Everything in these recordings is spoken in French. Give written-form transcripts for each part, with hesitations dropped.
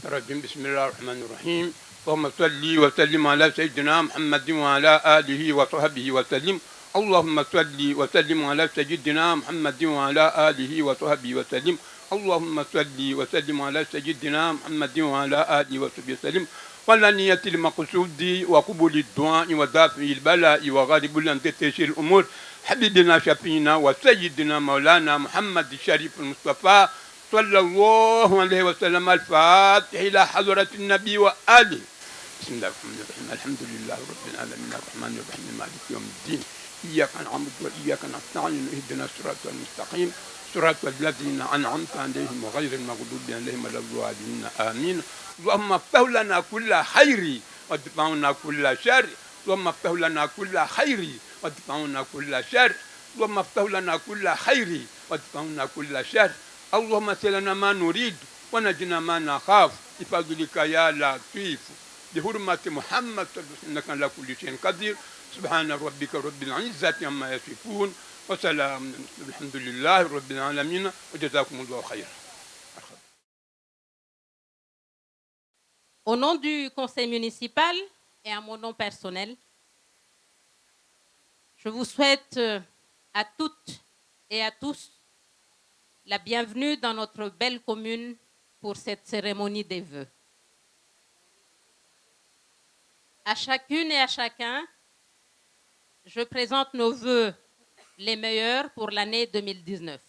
الرجيم بسم الله الرحمن الرحيم اللهم صل وسلم على سيدنا محمد وعلى آله وصحبه وسلم اللهم صل وسلم على سيدنا محمد وعلى آله وصحبه وسلم اللهم صل وسلم على سيدنا محمد وعلى آله وصحبه وسلم وعلى نية المقصود وقبول الدعاء ودافع البلاء وغالب الانتشار الأمور حبيبنا شفينا وسيدنا مولانا محمد الشريف المصطفى صلى الله عليه وسلم الفاتح إلى حضرة النبي وآله بسم الله الرحمن الرحيم الحمد لله رب العالمين الرحمن الرحيم مالك يوم الدين إياك نعبد وإياك نستعين اهدنا الصراط المستقيم صراط الذين أنعمت عليهم وغير المغضوب عليهم ولا الضالين آمين اللهم افتح لنا كل خير وادفعنا كل شر اللهم افتح لنا كل خير وادفعنا كل شر اللهم افتح لنا كل خير وادفعنا كل شر اللهم سلنا ما نريد ونجنا ما نخاف بفضلك يا لطيف بحرمة محمد إنك على كل شيء قدير سبحان ربك رب العزة عما يصفون وسلام الحمد لله رب العالمين وجزاكم الله خيرا. Au nom du conseil municipal et à mon nom personnel, je vous souhaite à toutes et à tous la bienvenue dans notre belle commune pour cette cérémonie des vœux. À chacune et à chacun, je présente nos vœux les meilleurs pour l'année 2019.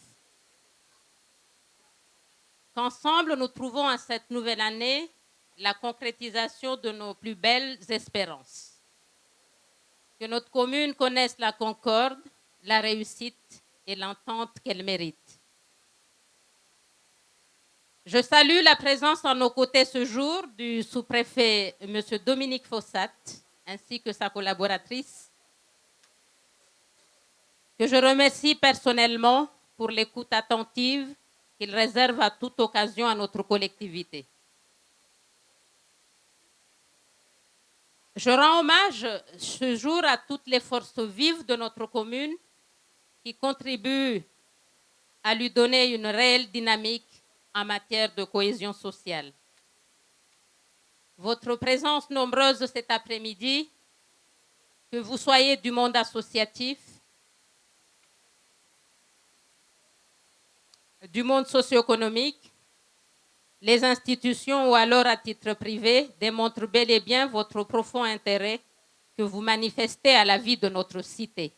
Qu'ensemble, nous trouvons à cette nouvelle année la concrétisation de nos plus belles espérances. Que notre commune connaisse la concorde, la réussite et l'entente qu'elle mérite. Je salue la présence à nos côtés ce jour du sous-préfet M. Dominique Fossat, ainsi que sa collaboratrice, que je remercie personnellement pour l'écoute attentive qu'il réserve à toute occasion à notre collectivité. Je rends hommage ce jour à toutes les forces vives de notre commune qui contribuent à lui donner une réelle dynamique en matière de cohésion sociale. Votre présence nombreuse cet après-midi, que vous soyez du monde associatif, du monde socio-économique, les institutions ou alors à titre privé, démontre bel et bien votre profond intérêt que vous manifestez à la vie de notre cité.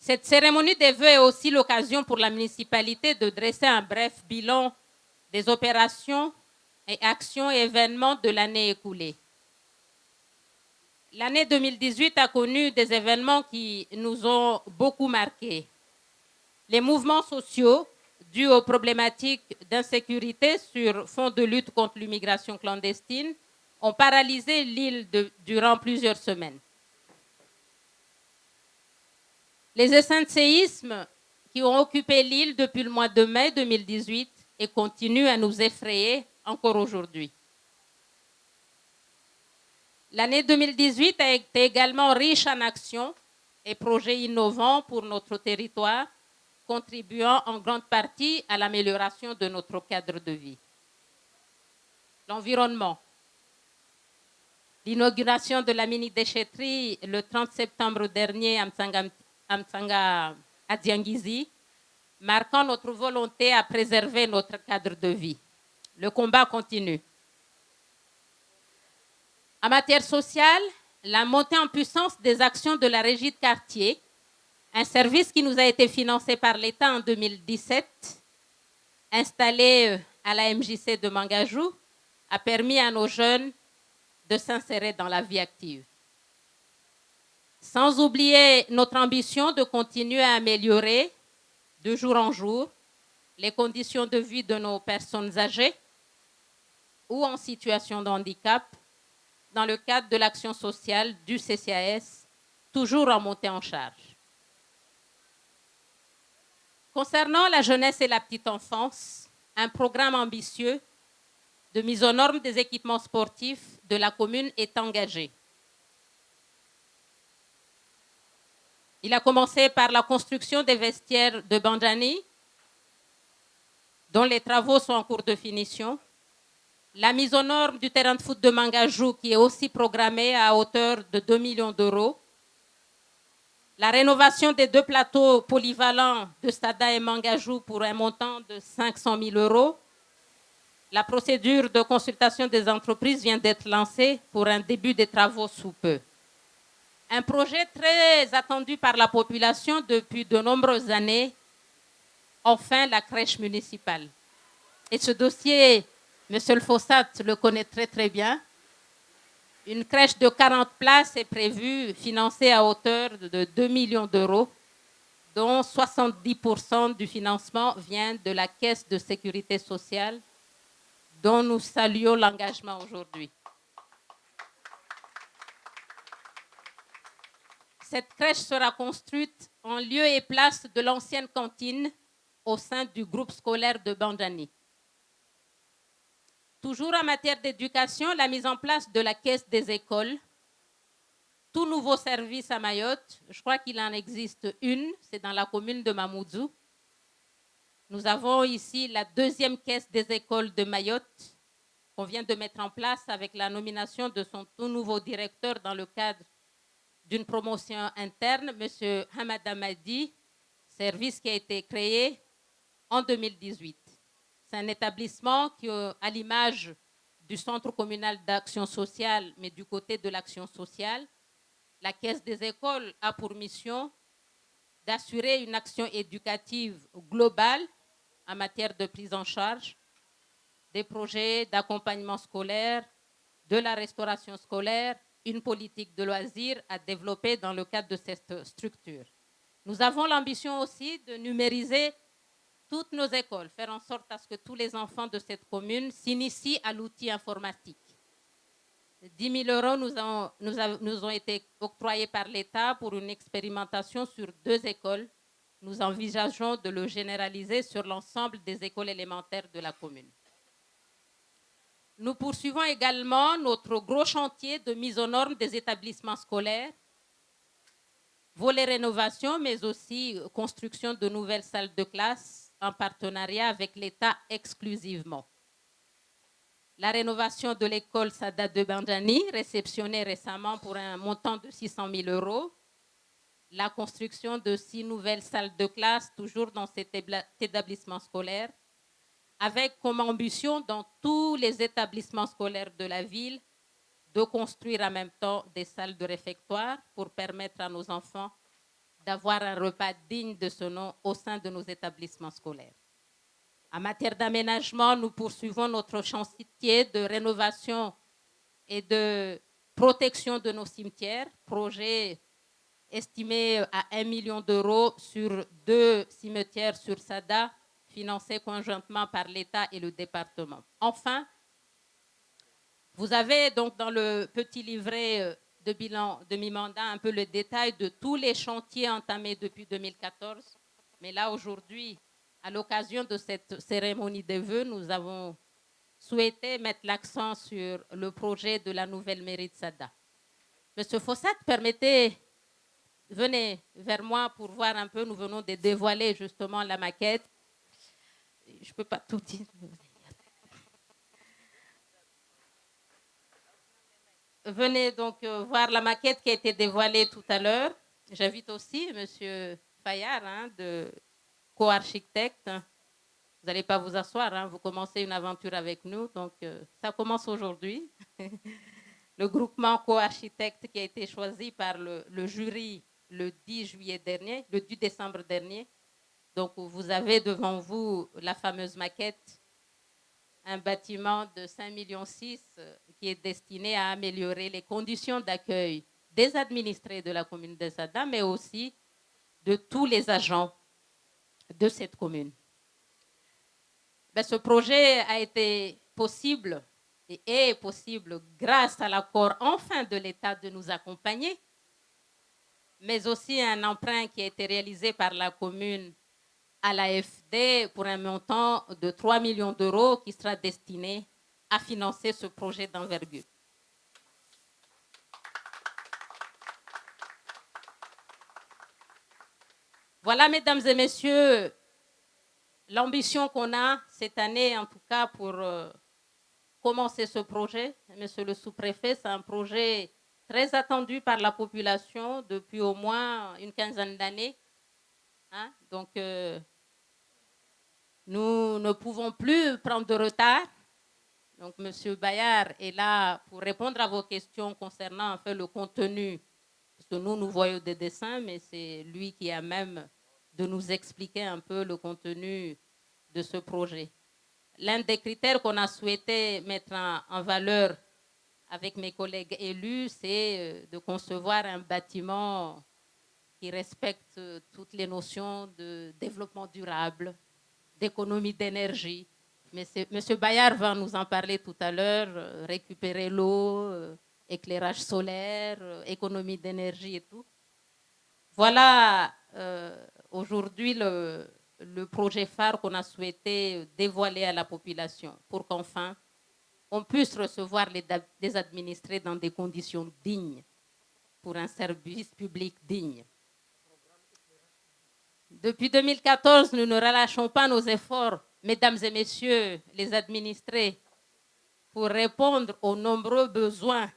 Cette cérémonie des vœux est aussi l'occasion pour la municipalité de dresser un bref bilan des opérations et actions et événements de l'année écoulée. L'année 2018 a connu des événements qui nous ont beaucoup marqués. Les mouvements sociaux dus aux problématiques d'insécurité sur fond de lutte contre l'immigration clandestine ont paralysé l'île durant plusieurs semaines. Les essaims de séisme qui ont occupé l'île depuis le mois de mai 2018 et continuent à nous effrayer encore aujourd'hui. L'année 2018 a été également riche en actions et projets innovants pour notre territoire, contribuant en grande partie à l'amélioration de notre cadre de vie. L'environnement. L'inauguration de la mini-déchetterie le 30 septembre dernier à Mtsanga à Dianguizi, marquant notre volonté à préserver notre cadre de vie. Le combat continue. En matière sociale, la montée en puissance des actions de la Régie de quartier, un service qui nous a été financé par l'État en 2017, installé à la MJC de Mangajou, a permis à nos jeunes de s'insérer dans la vie active. Sans oublier notre ambition de continuer à améliorer de jour en jour les conditions de vie de nos personnes âgées ou en situation de handicap dans le cadre de l'action sociale du CCAS, toujours en montée en charge. Concernant la jeunesse et la petite enfance, un programme ambitieux de mise aux normes des équipements sportifs de la commune est engagé. Il a commencé par la construction des vestiaires de Bandjani, dont les travaux sont en cours de finition. La mise aux normes du terrain de foot de Mangajou, qui est aussi programmée à hauteur de 2 millions d'euros. La rénovation des 2 plateaux polyvalents de Sada et Mangajou pour un montant de 500 000 euros. La procédure de consultation des entreprises vient d'être lancée pour un début des travaux sous peu. Un projet très attendu par la population depuis de nombreuses années, enfin la crèche municipale. Et ce dossier, M. le Fossat le connaît très très bien. Une crèche de 40 places est prévue, financée à hauteur de 2 millions d'euros, dont 70% du financement vient de la Caisse de sécurité sociale, dont nous saluons l'engagement aujourd'hui. Cette crèche sera construite en lieu et place de l'ancienne cantine au sein du groupe scolaire de Bandani. Toujours en matière d'éducation, la mise en place de la caisse des écoles, tout nouveau service à Mayotte, je crois qu'il en existe une, c'est dans la commune de Mamoudzou. Nous avons ici la 2e caisse des écoles de Mayotte qu'on vient de mettre en place avec la nomination de son tout nouveau directeur dans le cadre d'une promotion interne, M. Hamad Amadi, service qui a été créé en 2018. C'est un établissement qui, à l'image du Centre communal d'action sociale, mais du côté de l'action sociale, la Caisse des écoles a pour mission d'assurer une action éducative globale en matière de prise en charge des projets d'accompagnement scolaire, de la restauration scolaire, une politique de loisirs à développer dans le cadre de cette structure. Nous avons l'ambition aussi de numériser toutes nos écoles, faire en sorte à ce que tous les enfants de cette commune s'initient à l'outil informatique. 10 000 euros nous ont été octroyés par l'État pour une expérimentation sur 2 écoles. Nous envisageons de le généraliser sur l'ensemble des écoles élémentaires de la commune. Nous poursuivons également notre gros chantier de mise aux normes des établissements scolaires, volet rénovation, mais aussi construction de nouvelles salles de classe en partenariat avec l'État exclusivement. La rénovation de l'école Sada de Bandani, réceptionnée récemment pour un montant de 600 000 euros. La construction de 6 nouvelles salles de classe, toujours dans cet établissement scolaire, avec comme ambition dans tous les établissements scolaires de la ville de construire en même temps des salles de réfectoire pour permettre à nos enfants d'avoir un repas digne de ce nom au sein de nos établissements scolaires. En matière d'aménagement, nous poursuivons notre chantier de rénovation et de protection de nos cimetières, projet estimé à 1 million d'euros sur 2 cimetières sur Sada, financés conjointement par l'État et le département. Enfin, vous avez donc dans le petit livret de bilan de mi-mandat un peu le détail de tous les chantiers entamés depuis 2014. Mais là, aujourd'hui, à l'occasion de cette cérémonie des vœux, nous avons souhaité mettre l'accent sur le projet de la nouvelle mairie de Sada. Monsieur Fossat, permettez, venez vers moi pour voir un peu, nous venons de dévoiler justement la maquette. Je ne peux pas tout dire. Venez donc voir la maquette qui a été dévoilée tout à l'heure. J'invite aussi M. Fayard, de co-architecte. Vous n'allez pas vous asseoir, vous commencez une aventure avec nous. Donc, ça commence aujourd'hui. Le groupement co-architecte qui a été choisi par le jury le 10 juillet dernier, le 10 décembre dernier. Donc, vous avez devant vous la fameuse maquette, un bâtiment de 5,6 millions qui est destiné à améliorer les conditions d'accueil des administrés de la commune de Sada, mais aussi de tous les agents de cette commune. Ce projet a été possible et est possible grâce à l'accord enfin de l'État de nous accompagner, mais aussi un emprunt qui a été réalisé par la commune à l'AFD pour un montant de 3 millions d'euros qui sera destiné à financer ce projet d'envergure. Voilà, mesdames et messieurs, L'ambition qu'on a cette année, en tout cas pour commencer ce projet, monsieur le sous-préfet, c'est un projet très attendu par la population depuis au moins une quinzaine d'années. Hein? Donc, nous ne pouvons plus prendre de retard. Donc, monsieur Bayard est là pour répondre à vos questions concernant en fait, le contenu. Parce que nous voyons des dessins, mais c'est lui qui a même de nous expliquer un peu le contenu de ce projet. L'un des critères qu'on a souhaité mettre en valeur avec mes collègues élus, c'est de concevoir un bâtiment qui respecte toutes les notions de développement durable, d'économie d'énergie. Monsieur Bayard va nous en parler tout à l'heure, récupérer l'eau, éclairage solaire, économie d'énergie et tout. Voilà aujourd'hui le projet phare qu'on a souhaité dévoiler à la population pour qu'enfin on puisse recevoir les administrés dans des conditions dignes pour un service public digne. Depuis 2014, nous ne relâchons pas nos efforts, mesdames et messieurs les administrés, pour répondre aux nombreux besoins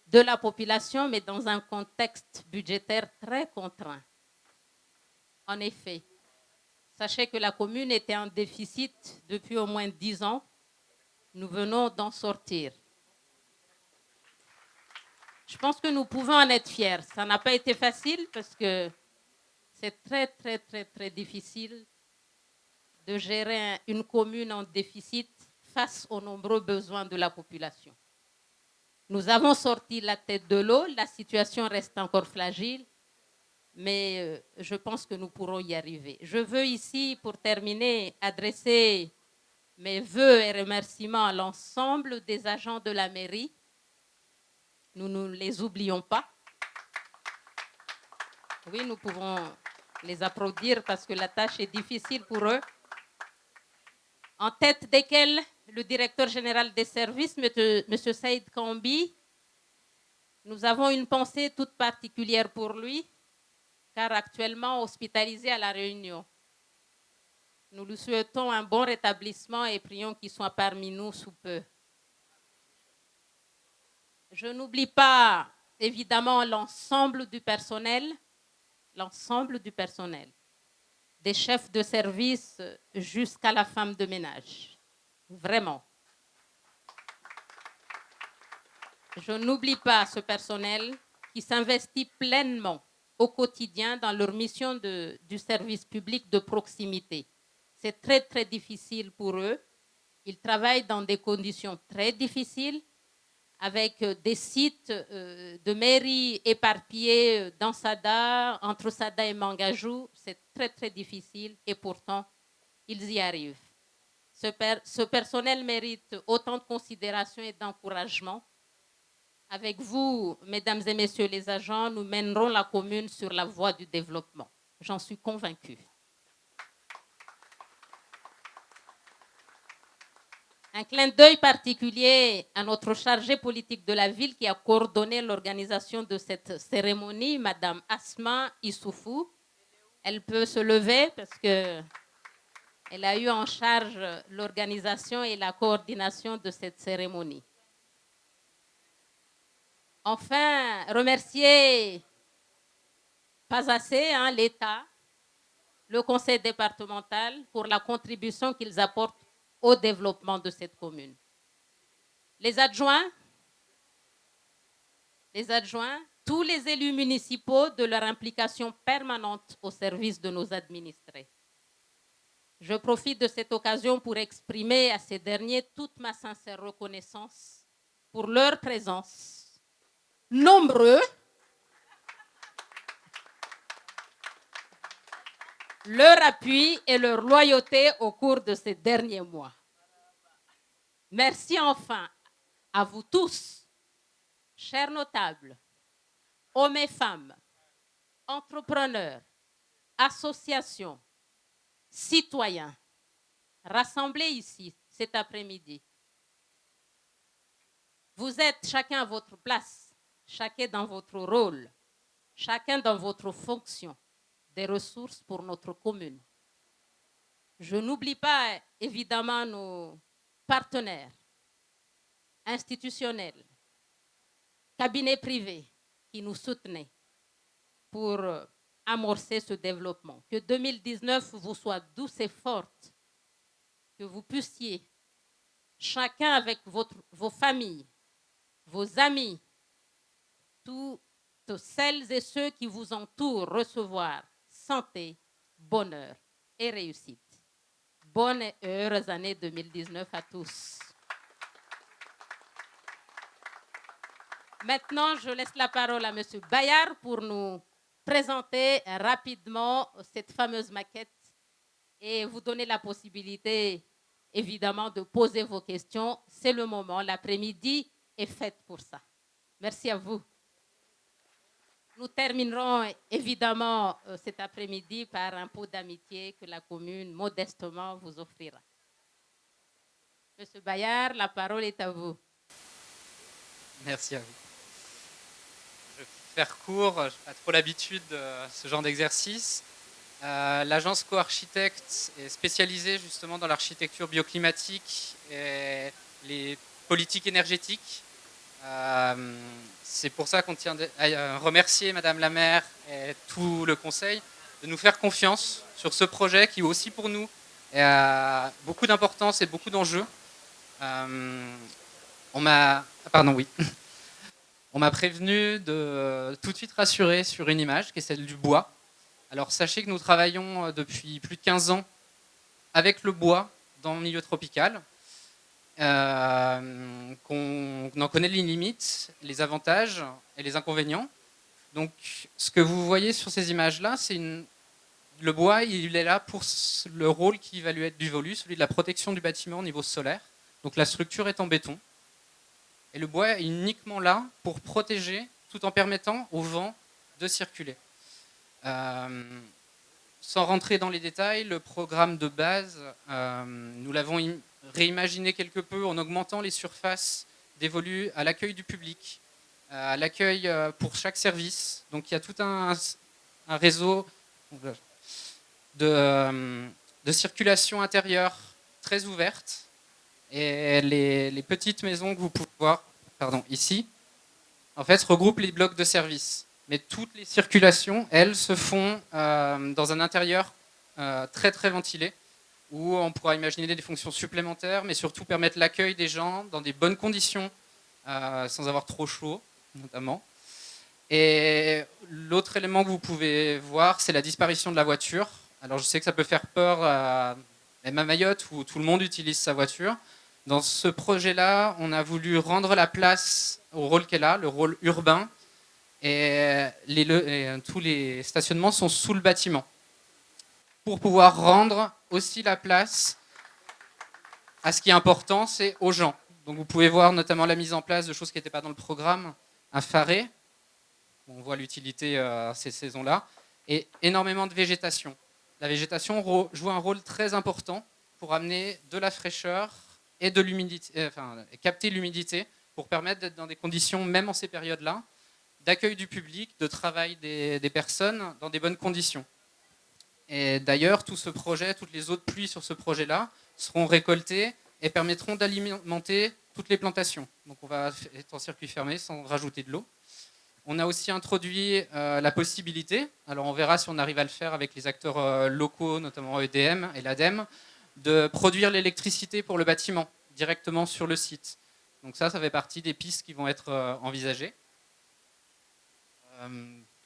de la population, mais dans un contexte budgétaire très contraint. En effet, sachez que la commune était en déficit depuis au moins 10 ans. Nous venons d'en sortir. Je pense que nous pouvons en être fiers. Ça n'a pas été facile parce que c'est très difficile de gérer une commune en déficit face aux nombreux besoins de la population. Nous avons sorti la tête de l'eau, la situation reste encore fragile, mais je pense que nous pourrons y arriver. Je veux ici, pour terminer, adresser mes vœux et remerciements à l'ensemble des agents de la mairie. Nous ne les oublions pas. Oui, nous pouvons les applaudir parce que la tâche est difficile pour eux. En tête desquels le directeur général des services, M. Saïd Kambi. Nous avons une pensée toute particulière pour lui, car actuellement hospitalisé à La Réunion. Nous lui souhaitons un bon rétablissement et prions qu'il soit parmi nous sous peu. Je n'oublie pas, évidemment, l'ensemble du personnel, des chefs de service jusqu'à la femme de ménage. Vraiment. Je n'oublie pas ce personnel qui s'investit pleinement au quotidien dans leur mission du service public de proximité. C'est très difficile pour eux. Ils travaillent dans des conditions très difficiles, avec des sites de mairie éparpillés dans Sada, entre Sada et Mangajou. C'est très difficile et pourtant, ils y arrivent. Ce personnel mérite autant de considération et d'encouragement. Avec vous, mesdames et messieurs les agents, nous mènerons la commune sur la voie du développement. J'en suis convaincue. Un clin d'œil particulier à notre chargée politique de la ville qui a coordonné l'organisation de cette cérémonie, Madame Asma Issoufou. Elle peut se lever parce qu'elle a eu en charge l'organisation et la coordination de cette cérémonie. Enfin, remercier pas assez l'État, le conseil départemental pour la contribution qu'ils apportent au développement de cette commune. Les adjoints, tous les élus municipaux de leur implication permanente au service de nos administrés. Je profite de cette occasion pour exprimer à ces derniers toute ma sincère reconnaissance pour leur présence, nombreux, leur appui et leur loyauté au cours de ces derniers mois. Merci enfin à vous tous, chers notables, hommes et femmes, entrepreneurs, associations, citoyens, rassemblés ici cet après-midi. Vous êtes chacun à votre place, chacun dans votre rôle, chacun dans votre fonction, des ressources pour notre commune. Je n'oublie pas évidemment nos partenaires institutionnels, cabinets privés qui nous soutenaient pour amorcer ce développement. Que 2019 vous soit douce et forte, que vous puissiez, chacun avec vos familles, vos amis, toutes celles et ceux qui vous entourent, recevoir santé, bonheur et réussite. Bonnes et heureuses années 2019 à tous. Maintenant, je laisse la parole à M. Bayard pour nous présenter rapidement cette fameuse maquette et vous donner la possibilité, évidemment, de poser vos questions. C'est le moment, l'après-midi est fait pour ça. Merci à vous. Nous terminerons évidemment cet après-midi par un pot d'amitié que la commune modestement vous offrira. Monsieur Bayard, la parole est à vous. Merci à vous. Je vais faire court, je n'ai pas trop l'habitude de ce genre d'exercice. L'agence Co-Architecte est spécialisée justement dans l'architecture bioclimatique et les politiques énergétiques. C'est pour ça qu'on tient à remercier Madame la maire et tout le conseil de nous faire confiance sur ce projet qui aussi pour nous a beaucoup d'importance et beaucoup d'enjeux. On m'a prévenu de tout de suite rassurer sur une image qui est celle du bois. Alors sachez que nous travaillons depuis plus de 15 ans avec le bois dans le milieu tropical. Qu'on en connaît les limites, les avantages et les inconvénients. Donc ce que vous voyez sur ces images-là, c'est le bois, il est là pour le rôle qui va lui être dévolu, celui de la protection du bâtiment au niveau solaire. Donc la structure est en béton. Et le bois est uniquement là pour protéger tout en permettant au vent de circuler. Sans rentrer dans les détails, le programme de base, nous l'avons réimaginer quelque peu en augmentant les surfaces dévolues à l'accueil du public, à l'accueil pour chaque service. Donc il y a tout un réseau de circulation intérieure très ouverte. Et les petites maisons que vous pouvez voir ici, en fait, regroupent les blocs de service. Mais toutes les circulations, elles, se font dans un intérieur très très ventilé, où on pourra imaginer des fonctions supplémentaires, mais surtout permettre l'accueil des gens dans des bonnes conditions, sans avoir trop chaud, notamment. Et l'autre élément que vous pouvez voir, c'est la disparition de la voiture. Alors je sais que ça peut faire peur, même à Mayotte, où tout le monde utilise sa voiture. Dans ce projet-là, on a voulu rendre la place au rôle qu'elle a, le rôle urbain, et tous les stationnements sont sous le bâtiment, pour pouvoir rendre aussi la place à ce qui est important, c'est aux gens. Donc vous pouvez voir notamment la mise en place de choses qui n'étaient pas dans le programme, un pharé, on voit l'utilité ces saisons-là, et énormément de végétation. La végétation joue un rôle très important pour amener de la fraîcheur et de l'humidité, capter l'humidité pour permettre d'être dans des conditions, même en ces périodes-là, d'accueil du public, de travail des personnes dans des bonnes conditions. Et d'ailleurs, tout ce projet, toutes les eaux de pluie sur ce projet-là seront récoltées et permettront d'alimenter toutes les plantations. Donc on va être en circuit fermé sans rajouter de l'eau. On a aussi introduit la possibilité, alors on verra si on arrive à le faire avec les acteurs locaux, notamment EDM et l'ADEME, de produire l'électricité pour le bâtiment directement sur le site. Donc ça fait partie des pistes qui vont être envisagées.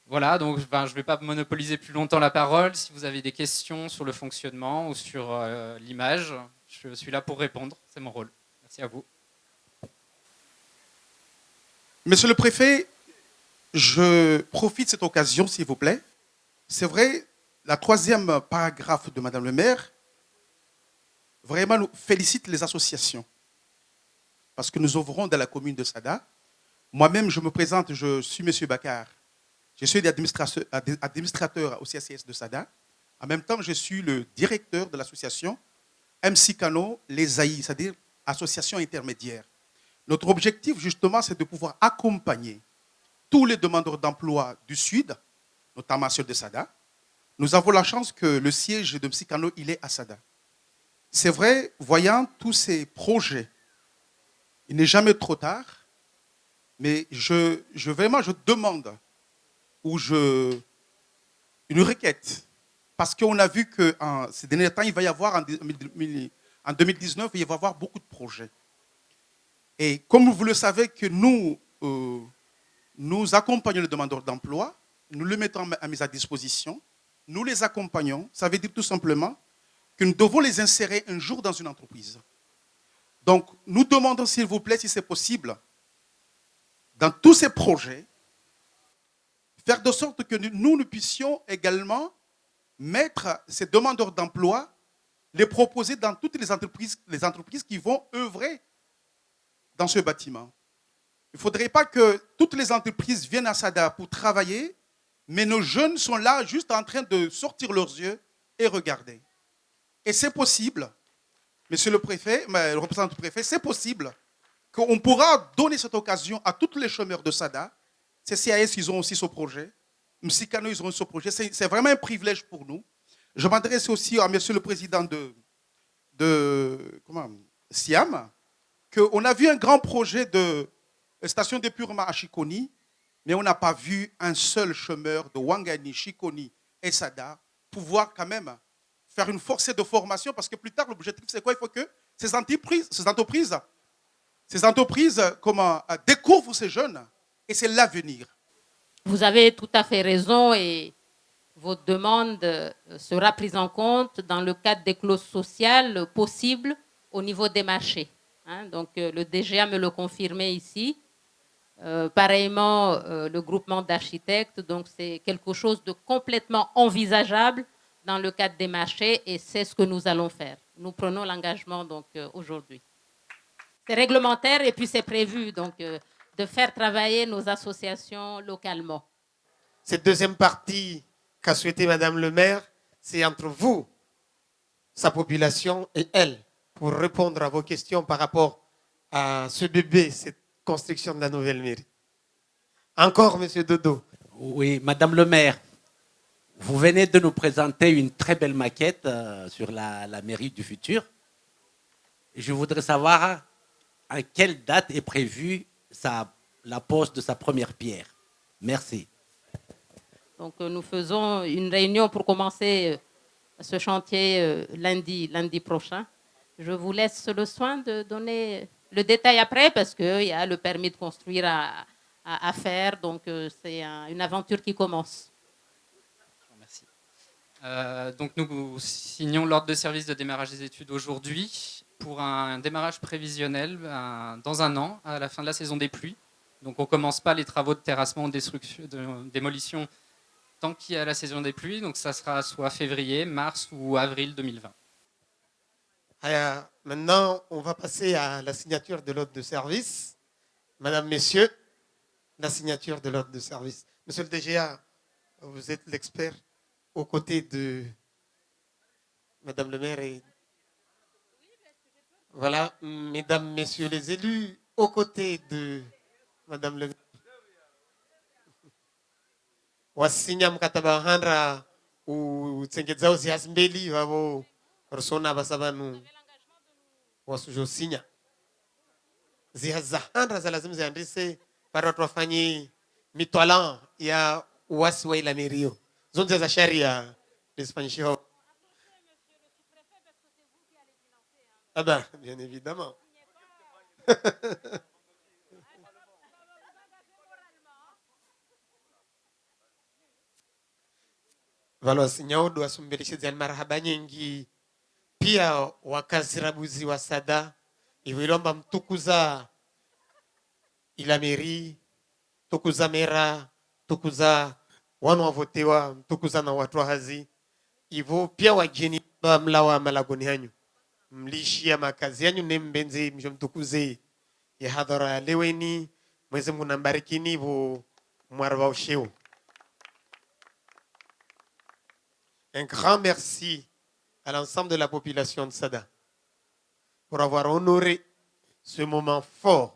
Voilà, donc je ne vais pas monopoliser plus longtemps la parole. Si vous avez des questions sur le fonctionnement ou sur l'image, je suis là pour répondre. C'est mon rôle. Merci à vous. Monsieur le préfet, je profite de cette occasion, s'il vous plaît. C'est vrai, la troisième paragraphe de Madame le maire vraiment nous félicite les associations. Parce que nous ouvrons dans la commune de Sada. Moi-même, je me présente, je suis Monsieur Bakar. Je suis administrateur au CACS de Sada. En même temps, je suis le directeur de l'association MC Cano Les AI, c'est-à-dire association intermédiaire. Notre objectif, justement, c'est de pouvoir accompagner tous les demandeurs d'emploi du Sud, notamment ceux de Sada, nous avons la chance que le siège de Msikano, il est à Sada. C'est vrai, voyant tous ces projets, il n'est jamais trop tard, mais vraiment, je demande une requête. Parce qu'on a vu que ces derniers temps, il va y avoir, en 2019, il va y avoir beaucoup de projets. Et comme vous le savez que nous accompagnons les demandeurs d'emploi, nous les mettons à mise à disposition, nous les accompagnons, ça veut dire tout simplement que nous devons les insérer un jour dans une entreprise. Donc, nous demandons, s'il vous plaît, si c'est possible, dans tous ces projets, faire de sorte que nous puissions également mettre ces demandeurs d'emploi, les proposer dans toutes les entreprises qui vont œuvrer dans ce bâtiment. Il ne faudrait pas que toutes les entreprises viennent à Sada pour travailler, mais nos jeunes sont là juste en train de sortir leurs yeux et regarder. Et c'est possible, monsieur le préfet, le représentant du préfet, c'est possible qu'on pourra donner cette occasion à tous les chômeurs de Sada. Ces CAS, ils ont aussi ce projet. Msikano, ils ont ce projet. C'est vraiment un privilège pour nous. Je m'adresse aussi à monsieur le président de Siam, qu'on a vu un grand projet de station d'épurement à Chikoni, mais on n'a pas vu un seul chômeur de Wangani, Chikoni et Sada pouvoir quand même faire une forcée de formation, parce que plus tard, l'objectif, c'est quoi? Il faut que ces entreprises découvrent ces jeunes, et c'est l'avenir. Vous avez tout à fait raison et votre demande sera prise en compte dans le cadre des clauses sociales possibles au niveau des marchés. Donc, le DGA me le confirmait ici. Pareillement, le groupement d'architectes. Donc, c'est quelque chose de complètement envisageable dans le cadre des marchés et c'est ce que nous allons faire. Nous prenons l'engagement donc aujourd'hui. C'est réglementaire et puis c'est prévu donc de faire travailler nos associations localement. Cette deuxième partie qu'a souhaité Madame le maire, c'est entre vous, sa population et elle, pour répondre à vos questions par rapport à ce bébé, cette construction de la nouvelle mairie. Encore, Monsieur Dodo. Oui, Madame le maire, vous venez de nous présenter une très belle maquette sur la mairie du futur. Je voudrais savoir à quelle date est prévue la pose de sa première pierre. Merci. Donc, nous faisons une réunion pour commencer ce chantier lundi prochain. Je vous laisse le soin de donner le détail après parce qu'il y a le permis de construire à faire. Donc, c'est une aventure qui commence. Merci. Donc, nous signons l'ordre de service de démarrage des études aujourd'hui pour un démarrage prévisionnel dans un an, à la fin de la saison des pluies. Donc, on ne commence pas les travaux de terrassement ou de démolition tant qu'il y a la saison des pluies. Donc, ça sera soit février, mars ou avril 2020. Maintenant, on va passer à la signature de l'ordre de service. Madame, Messieurs, la signature de l'ordre de service. Monsieur le DGA, vous êtes l'expert aux côtés de Madame le maire et... Voilà, Mesdames, Messieurs les élus, aux côtés de Madame le maire. Wasinya mkataba handra utsengedzao ziasimbeli vavo rosona basabanu wasujosinya zihaza handra za lazima ziandise para watu wafanye mitwalan ya uasi wa ila mirio zonte za sharia lisifanyishiho. Ah ben, bien évidemment. Valosinyaudu wasumbelishiziani marahaba nyingi pia wakazirabuzi wa Sada ivilomba mtukuza ila meri tukuza mera tukuza wanu wavotewa mtukuza na watu hazi ivo pia wageni mlawa malagoni hanyu mlishia makazi yanyu nembenze mjomtukuze ya hadhara ya leweni mweze Mungu nambarikini vo mwarwa usheo. Un grand merci à l'ensemble de la population de Sada pour avoir honoré ce moment fort.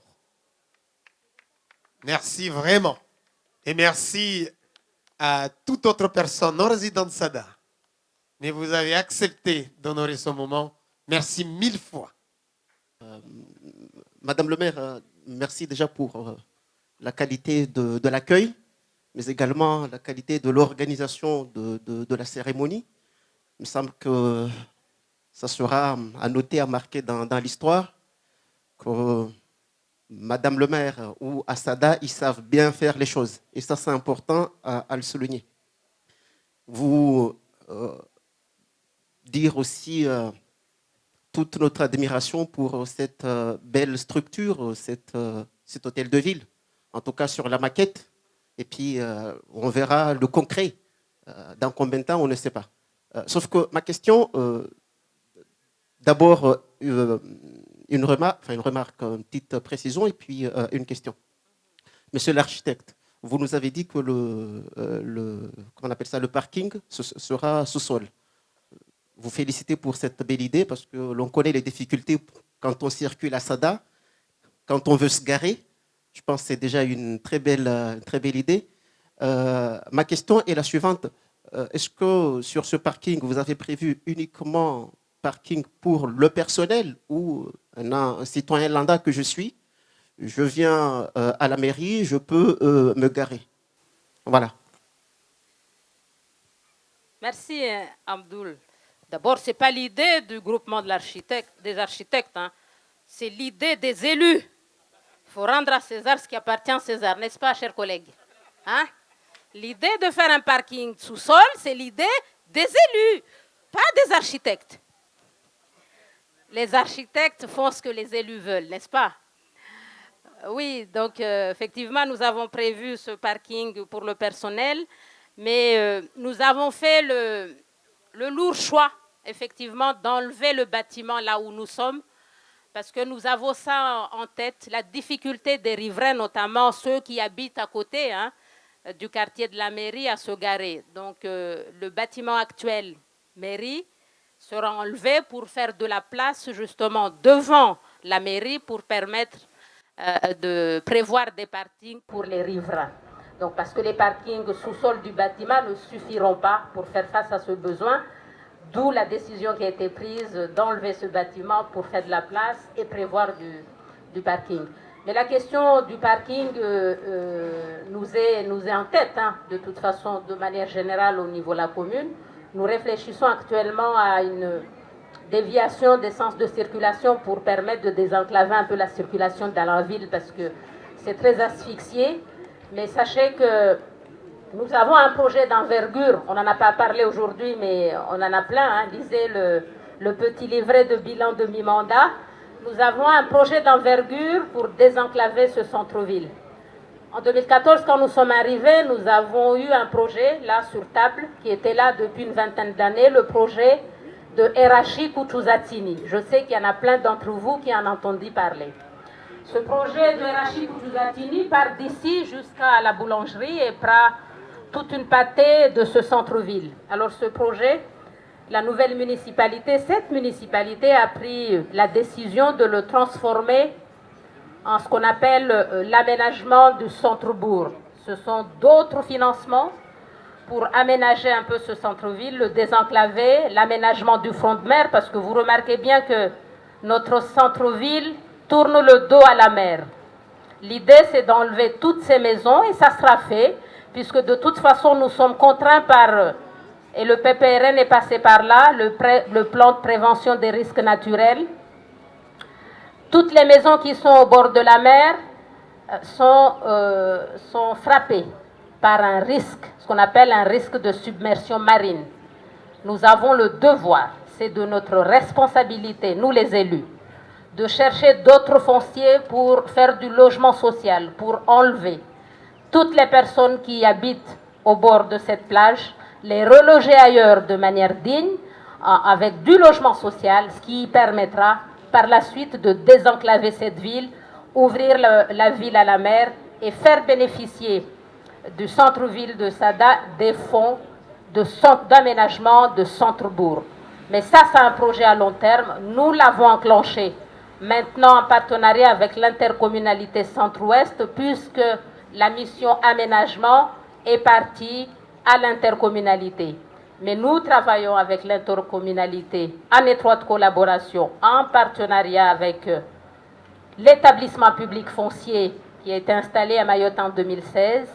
Merci vraiment. Et merci à toute autre personne non résidente Sada. Mais vous avez accepté d'honorer ce moment. Merci 1000 fois. Madame le maire, merci déjà pour la qualité de l'accueil, mais également la qualité de l'organisation de la cérémonie. Il me semble que ça sera à noter, à marquer dans l'histoire que Madame le maire ou Assada, ils savent bien faire les choses. Et ça, c'est important à le souligner. Vous dire aussi toute notre admiration pour cette belle structure, cet hôtel de ville, en tout cas sur la maquette. Et puis, on verra le concret. Dans combien de temps, on ne sait pas. Sauf que ma question, d'abord, une remarque, une petite précision et puis une question. Monsieur l'architecte, vous nous avez dit que comment on appelle ça, le parking sera sous-sol. Vous félicitez pour cette belle idée parce que l'on connaît les difficultés quand on circule à Sada, quand on veut se garer. Je pense que c'est déjà une très belle idée. Ma question est la suivante. Est-ce que sur ce parking, vous avez prévu uniquement parking pour le personnel ou un citoyen lambda que je suis, je viens à la mairie, je peux me garer? Voilà. Merci, Abdoul. D'abord, ce n'est pas l'idée du groupement des architectes, hein. C'est l'idée des élus. Il faut rendre à César ce qui appartient à César, n'est-ce pas, chers collègues, hein? L'idée de faire un parking sous-sol, c'est l'idée des élus, pas des architectes. Les architectes font ce que les élus veulent, n'est-ce pas? Oui, donc effectivement, nous avons prévu ce parking pour le personnel, mais nous avons fait le lourd choix, effectivement, d'enlever le bâtiment là où nous sommes, parce que nous avons ça en tête, la difficulté des riverains, notamment ceux qui habitent à côté, hein, du quartier de la mairie, à se garer. Donc, le bâtiment actuel, mairie, sera enlevé pour faire de la place, justement, devant la mairie, pour permettre de prévoir des parkings pour les riverains. Donc, parce que les parkings sous-sol du bâtiment ne suffiront pas pour faire face à ce besoin, d'où la décision qui a été prise d'enlever ce bâtiment pour faire de la place et prévoir du parking. Mais la question du parking nous est en tête, hein, de toute façon, de manière générale au niveau de la commune. Nous réfléchissons actuellement à une déviation des sens de circulation pour permettre de désenclaver un peu la circulation dans la ville parce que c'est très asphyxié. Mais sachez que nous avons un projet d'envergure. On n'en a pas parlé aujourd'hui, mais on en a plein. Hein. Lisez le petit livret de bilan de mi-mandat. Nous avons un projet d'envergure pour désenclaver ce centre-ville. En 2014, quand nous sommes arrivés, nous avons eu un projet là sur table qui était là depuis une vingtaine d'années, le projet de Erachi Kuchuzatini. Je sais qu'il y en a plein d'entre vous qui en ont entendu parler. Ce projet de Erachi Kuchuzatini part d'ici jusqu'à la boulangerie et prend toute une pâtée de ce centre-ville. Alors ce projet, la nouvelle municipalité, cette municipalité a pris la décision de le transformer en ce qu'on appelle l'aménagement du centre-bourg. Ce sont d'autres financements pour aménager un peu ce centre-ville, le désenclaver, l'aménagement du front de mer, parce que vous remarquez bien que notre centre-ville tourne le dos à la mer. L'idée, c'est d'enlever toutes ces maisons, et ça sera fait, puisque de toute façon, nous sommes contraints par, et le PPRN est passé par là, le plan de prévention des risques naturels. Toutes les maisons qui sont au bord de la mer sont frappées par un risque, ce qu'on appelle un risque de submersion marine. Nous avons le devoir, c'est de notre responsabilité, nous les élus, de chercher d'autres fonciers pour faire du logement social, pour enlever toutes les personnes qui habitent au bord de cette plage, les reloger ailleurs de manière digne, avec du logement social, ce qui permettra par la suite de désenclaver cette ville, ouvrir la ville à la mer et faire bénéficier du centre-ville de Sada des fonds d'aménagement de centre-bourg. Mais ça, c'est un projet à long terme. Nous l'avons enclenché maintenant en partenariat avec l'intercommunalité Centre-Ouest, puisque la mission aménagement est partie à l'intercommunalité. Mais nous travaillons avec l'intercommunalité en étroite collaboration, en partenariat avec l'établissement public foncier qui a été installé à Mayotte en 2016.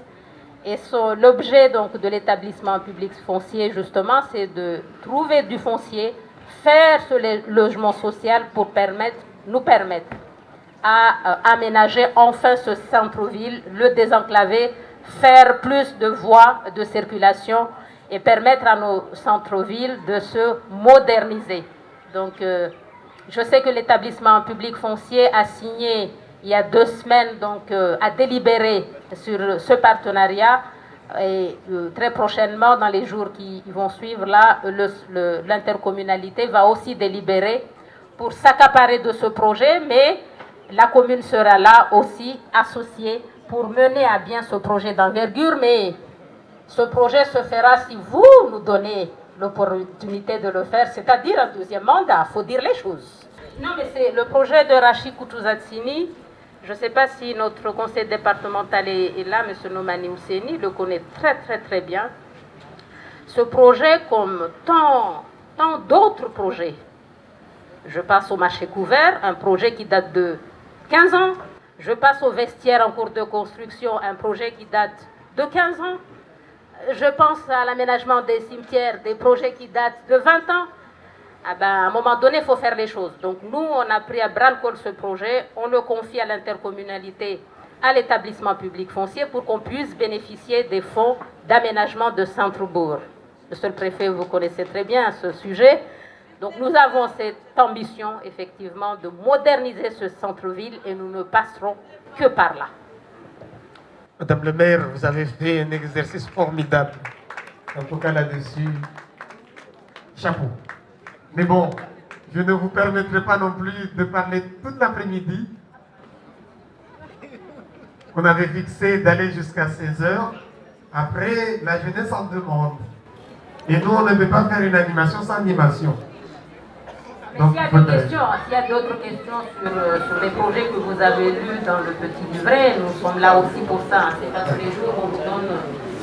Et l'objet donc de l'établissement public foncier, justement, c'est de trouver du foncier, faire ce logement social pour nous permettre à aménager enfin ce centre-ville, le désenclaver, faire plus de voies de circulation et permettre à nos centres-villes de se moderniser. Donc, je sais que l'établissement public foncier a signé il y a 2 semaines, donc, a délibéré sur ce partenariat. Et très prochainement, dans les jours qui vont suivre, là, l'intercommunalité va aussi délibérer pour s'accaparer de ce projet, mais la commune sera là aussi associée pour mener à bien ce projet d'envergure. Mais ce projet se fera si vous nous donnez l'opportunité de le faire, c'est-à-dire un 2e mandat. Il faut dire les choses. Non, mais c'est le projet de Rachid Koutouzatsini. Je ne sais pas si notre conseil départemental est là, M. Nomani Ousseni le connaît très très très bien. Ce projet, comme tant d'autres projets, je passe au marché couvert, un projet qui date de 15 ans. Je passe au vestiaire en cours de construction, un projet qui date de 15 ans. Je pense à l'aménagement des cimetières, des projets qui datent de 20 ans. Ah ben, à un moment donné, il faut faire les choses. Donc nous, on a pris à bras-le-corps ce projet, on le confie à l'intercommunalité, à l'établissement public foncier pour qu'on puisse bénéficier des fonds d'aménagement de centre-bourg. Monsieur le préfet, vous connaissez très bien ce sujet. Donc nous avons cette ambition, effectivement, de moderniser ce centre-ville et nous ne passerons que par là. Madame le maire, vous avez fait un exercice formidable. En tout cas là-dessus, chapeau. Mais bon, je ne vous permettrai pas non plus de parler toute l'après-midi. On avait fixé d'aller jusqu'à 16h. Après, la jeunesse en demande. Et nous, on ne peut pas faire une animation sans animation. Donc, s'il y a d'autres questions sur les projets que vous avez lus dans le petit livret, nous sommes là aussi pour ça. C'est pas tous les jours qu'on vous donne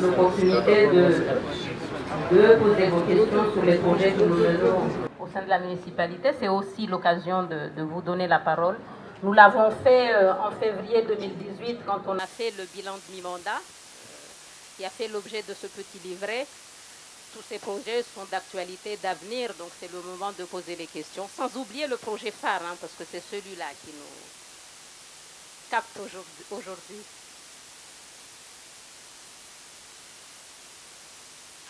l'opportunité de poser vos questions sur les projets que nous menons au sein de la municipalité. C'est aussi l'occasion de vous donner la parole. Nous l'avons fait en février 2018 quand on a fait le bilan de mi-mandat qui a fait l'objet de ce petit livret. Tous ces projets sont d'actualité, d'avenir, donc c'est le moment de poser les questions, sans oublier le projet phare, parce que c'est celui-là qui nous capte aujourd'hui.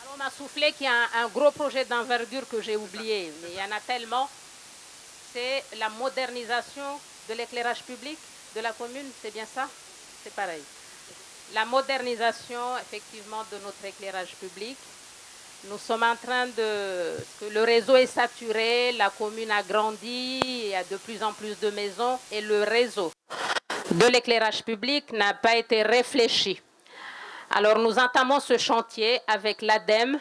Alors on m'a soufflé qu'il y a un gros projet d'envergure que j'ai oublié, mais il y en a tellement. C'est la modernisation de l'éclairage public de la commune, c'est bien ça? C'est pareil. La modernisation, effectivement, de notre éclairage public. Nous sommes en train le réseau est saturé, la commune a grandi, il y a de plus en plus de maisons et le réseau de l'éclairage public n'a pas été réfléchi. Alors nous entamons ce chantier avec l'ADEME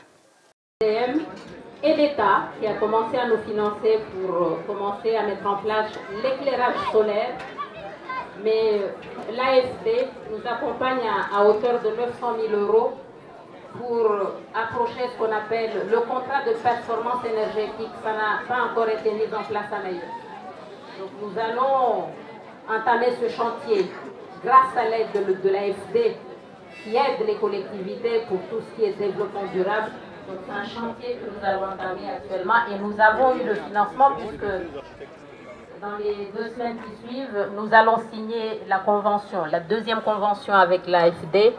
et l'État qui a commencé à nous financer pour commencer à mettre en place l'éclairage solaire. Mais l'AFD nous accompagne à hauteur de 900 000 € pour approcher ce qu'on appelle le contrat de performance énergétique. Ça n'a pas encore été mis en place à Mayotte. Donc nous allons entamer ce chantier grâce à l'aide de l'AFD qui aide les collectivités pour tout ce qui est développement durable. Donc c'est un chantier que nous allons entamer actuellement et nous avons eu le financement puisque dans les 2 semaines qui suivent, nous allons signer la convention, la 2e convention avec l'AFD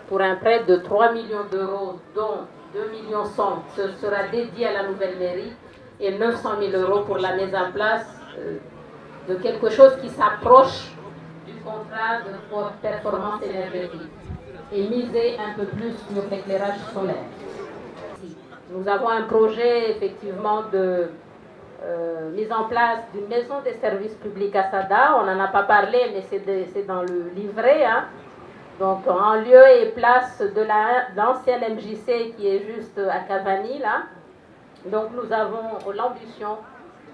pour un prêt de 3 millions d'euros, dont 2 millions ce sera dédié à la nouvelle mairie et 900 000 € pour la mise en place de quelque chose qui s'approche du contrat de performance énergétique et miser un peu plus sur l'éclairage solaire. Nous avons un projet effectivement de mise en place d'une maison des services publics à Sada. On n'en a pas parlé, mais c'est dans le livret. Donc en lieu et place de l'ancienne MJC qui est juste à Cavani, là. Donc nous avons l'ambition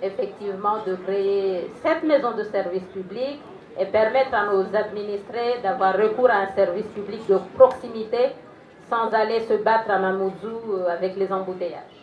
effectivement de créer cette maison de service public et permettre à nos administrés d'avoir recours à un service public de proximité sans aller se battre à Mamoudzou avec les embouteillages.